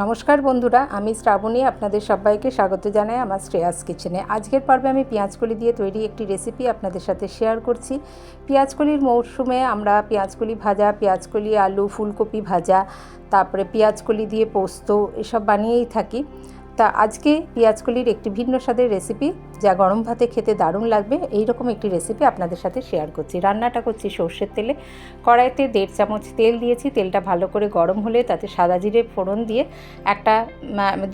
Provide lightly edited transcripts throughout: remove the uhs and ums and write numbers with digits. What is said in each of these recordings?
নমস্কার বন্ধুরা, আমি শ্রাবণী আপনাদের সবাইকে স্বাগত জানাই আমার শ্রেয়াস কিচেনে। আজকের পর্বে আমি পেঁয়াজকলি দিয়ে তৈরি একটি রেসিপি আপনাদের সাথে শেয়ার করছি। পেঁয়াজকলির মৌসুমে আমরা পেঁয়াজকলি ভাজা, পেঁয়াজকলি আলু, ফুলকপি ভাজা, তারপরে পেঁয়াজকলি দিয়ে পোস্ত এসব বানিয়েই থাকি। তা আজকে পেঁয়াজকলির একটি ভিন্ন স্বাদের রেসিপি, যা গরম ভাতে খেতে দারুণ লাগবে, এই রকম একটি রেসিপি আপনাদের সাথে শেয়ার করছি। রান্নাটা করছি সর্ষের তেলে। কড়াইতে 1.5 চামচ তেল দিয়েছি। তেলটা ভালো করে গরম হলে তাতে সাদা জিরে ফোড়ন দিয়ে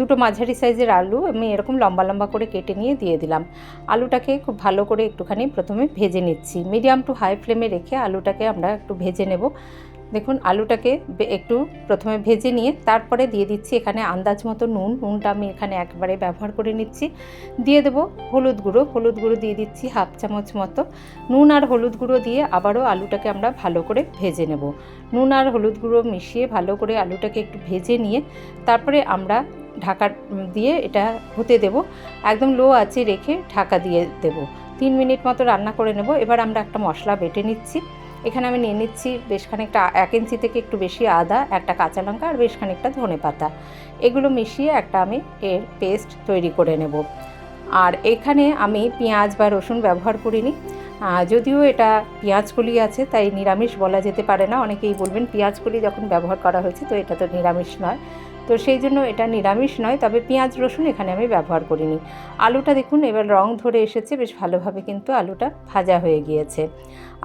দুটো মাঝারি সাইজের আলু আমি এরকম লম্বা লম্বা করে কেটে নিয়ে দিয়ে দিলাম। আলুটাকে খুব ভালো করে একটুখানি প্রথমে ভেজে নিচ্ছি। মিডিয়াম টু হাই ফ্লেমে রেখে আলুটাকে আমরা একটু ভেজে নেব। দেখুন, আলুটাকে একটু প্রথমে ভেজে নিয়ে তারপরে দিয়ে দিচ্ছি এখানে আন্দাজ মতো নুনটা আমি এখানে একবারে ব্যবহার করে নিচ্ছি। দিয়ে দেব হলুদ গুঁড়ো দিয়ে দিচ্ছি 1/2 চামচ মতো। নুন আর হলুদ গুঁড়ো দিয়ে আবারও আলুটাকে আমরা ভালো করে ভেজে নেব। নুন আর হলুদ গুঁড়ো মিশিয়ে ভালো করে আলুটাকে একটু ভেজে নিয়ে তারপরে আমরা ঢাকা দিয়ে এটা হতে দেব। একদম লো আঁচে রেখে ঢাকা দিয়ে দেব। 3 মিনিট মতো রান্না করে নেব। এবার আমরা একটা মশলা বেটে নিচ্ছি। এখানে আমি নিয়ে নিচ্ছি বেশ খানিকটা 1 ইঞ্চি থেকে একটু বেশি আদা, একটা কাঁচা লঙ্কা আর বেশ খানিকটা ধনেপাতা। এগুলো মিশিয়ে একটা আমি এর পেস্ট তৈরি করে নেব। আর এখানে আমি পেঁয়াজ বা রসুন ব্যবহার করিনি। যদিও এটা পেঁয়াজকলি আছে তাই নিরামিষ বলা যেতে পারে না। অনেকেই বলবেন পেঁয়াজকলি যখন ব্যবহার করা হয়েছে তো এটা তো নিরামিষ নয়, তো সেই জন্য এটা নিরামিষ নয়। তবে পেঁয়াজ রসুন এখানে আমি ব্যবহার করিনি। আলুটা দেখুন এবার রং ধরে এসেছে, বেশ ভালোভাবে কিন্তু আলুটা ভাজা হয়ে গিয়েছে।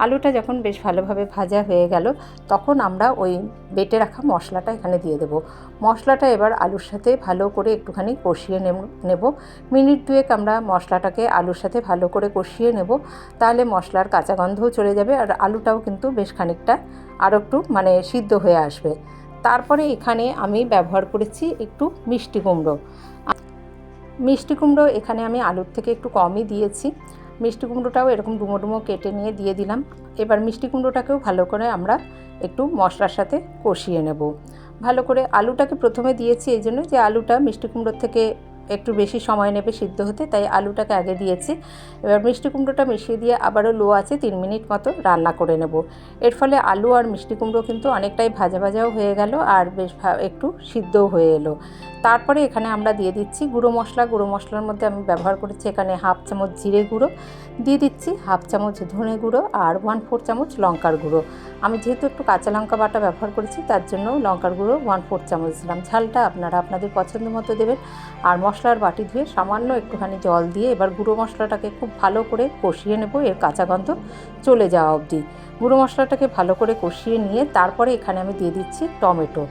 আলুটা যখন বেশ ভালোভাবে ভাজা হয়ে গেল তখন আমরা ওই বেটে রাখা মশলাটা এখানে দিয়ে দেব। মশলাটা এবার আলুর সাথে ভালো করে একটুখানি কষিয়ে নেব। মিনিট 2 আমরা মশলাটাকে আলুর সাথে ভালো করে কষিয়ে নেব। তাহলে মশলার কাঁচা গন্ধও চলে যাবে আর আলুটাও কিন্তু বেশ খানিকটা আরও একটু সিদ্ধ হয়ে আসবে। তারপরে এখানে আমি ব্যবহার করেছি একটু মিষ্টি কুমড়ো। এখানে আমি আলুর থেকে একটু কমই দিয়েছি। মিষ্টি কুমড়োটাও এরকম ডুমো ডুমো কেটে নিয়ে দিয়ে দিলাম। এবার মিষ্টি কুমড়োটাকেও ভালো করে আমরা একটু মশলার সাথে কষিয়ে নেব। ভালো করে আলুটাকে প্রথমে দিয়েছি এই জন্য যে আলুটা মিষ্টি কুমড়োর থেকে একটু বেশি সময় নেবে সিদ্ধ হতে, তাই আলুটাকে আগে দিয়েছি। এবার মিষ্টি কুমড়োটা মিশিয়ে দিয়ে আবারও লো আছে 3 মিনিট মতো রান্না করে নেব। এর ফলে আলু আর মিষ্টি কুমড়ো কিন্তু অনেকটাই ভাজা ভাজাও হয়ে গেল আর বেশ একটু সিদ্ধও হয়ে এলো। তারপরে এখানে আমরা দিয়ে দিচ্ছি গুঁড়ো মশলার মধ্যে আমি ব্যবহার করেছি এখানে 1/2 চামচ জিরে গুঁড়ো, দিয়ে দিচ্ছি 1/2 চামচ ধনে গুঁড়ো আর 1/4 চামচ লঙ্কার গুঁড়ো। আমি যেহেতু একটু কাঁচা লঙ্কা বাটা ব্যবহার করেছি তার জন্য লঙ্কার গুঁড়ো 1/4 চামচ দিলাম। ঝালটা আপনারা আপনাদের পছন্দ মতো দেবেন। আর মশলার বাটি ধুয়ে সামান্য একটুখানি জল দিয়ে এবার গুঁড়ো মশলাটাকে খুব ভালো করে কষিয়ে নেব, এর কাঁচা গন্ধ চলে যাওয়া অবধি। গুঁড়ো মশলাটাকে ভালো করে কষিয়ে নিয়ে তারপরে এখানে আমি দিয়ে দিচ্ছি টমেটো।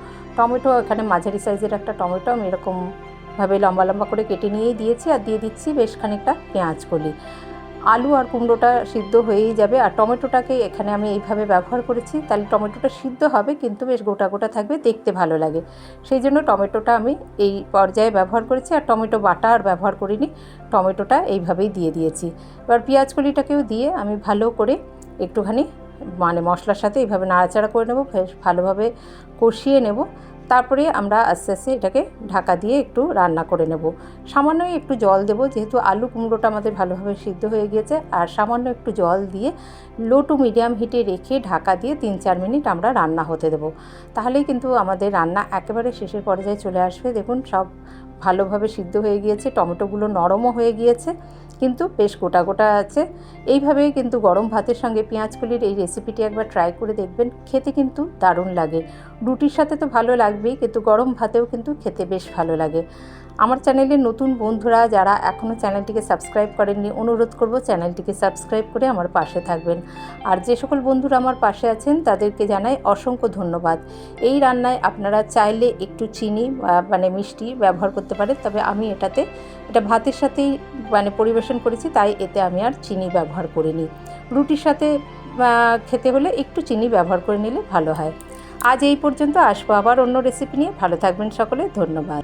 এখানে মাঝারি সাইজের একটা টমেটো আমি এরকমভাবে লম্বা লম্বা করে কেটে নিয়েই দিয়েছি। আর দিয়ে দিচ্ছি বেশ খানিকটা পেঁয়াজকলি। আলু আর কুমড়োটা সিদ্ধ হয়েই যাবে। আর টমেটোটাকে এখানে আমি এইভাবে ব্যবহার করেছি, তাহলে টমেটোটা সিদ্ধ হবে কিন্তু বেশ গোটা গোটা থাকবে, দেখতে ভালো লাগে। সেই জন্য টমেটোটা আমি এই পর্যায়ে ব্যবহার করেছি। আর টমেটো বাটা আর ব্যবহার করিনি, টমেটোটা এইভাবেই দিয়ে দিয়েছি। এবার পেঁয়াজকলিটাকেও দিয়ে আমি ভালো করে একটুখানি মশলার সাথে এইভাবে নাড়াচাড়া করে নেব, বেশ ভালোভাবে কষিয়ে নেব। তারপরে আমরা আস্তে আস্তে এটাকে ঢাকা দিয়ে একটু রান্না করে নেব। সামান্যই একটু জল দেব, যেহেতু আলু কুমড়োটা আমাদের ভালোভাবে সিদ্ধ হয়ে গিয়েছে। আর সামান্য একটু জল দিয়ে লো টু মিডিয়াম হিটে রেখে ঢাকা দিয়ে 3-4 মিনিট আমরা রান্না হতে দেব। তাহলেই কিন্তু আমাদের রান্না একেবারে শেষের পর্যায়ে চলে আসবে। দেখুন সব ভালোভাবে সিদ্ধ হয়ে গিয়েছে, টমেটোগুলো নরমও হয়ে গিয়েছে কিন্তু বেশ গোটা গোটা আছে। এইভাবেই কিন্তু গরম ভাতের সঙ্গে পেঁয়াজকলির এই রেসিপিটি একবার ট্রাই করে দেখবেন, খেতে কিন্তু দারুণ লাগে। রুটির সাথে তো ভালো লাগবেই, কিন্তু গরম ভাতেও কিন্তু খেতে বেশ ভালো লাগে। আমার চ্যানেলের নতুন বন্ধুরা যারা এখনও চ্যানেলটিকে সাবস্ক্রাইব করেননি, অনুরোধ করব চ্যানেলটিকে সাবস্ক্রাইব করে আমার পাশে থাকবেন। আর যে সকল বন্ধুরা আমার পাশে আছেন তাদেরকে জানাই অসংখ্য ধন্যবাদ। এই রান্নায় আপনারা চাইলে একটু চিনি মিষ্টি ব্যবহার করতে পারেন, তবে আমি এটা ভাতের সাথেই পরিবেশন করেছি, তাই এতে আমি আর চিনি ব্যবহার করিনি। রুটির সাথে খেতে হলে একটু চিনি ব্যবহার করে নিলে ভালো হয়। আজ এই পর্যন্ত, আসবো আবার অন্য রেসিপি নিয়ে। ভালো থাকবেন সকলে, ধন্যবাদ।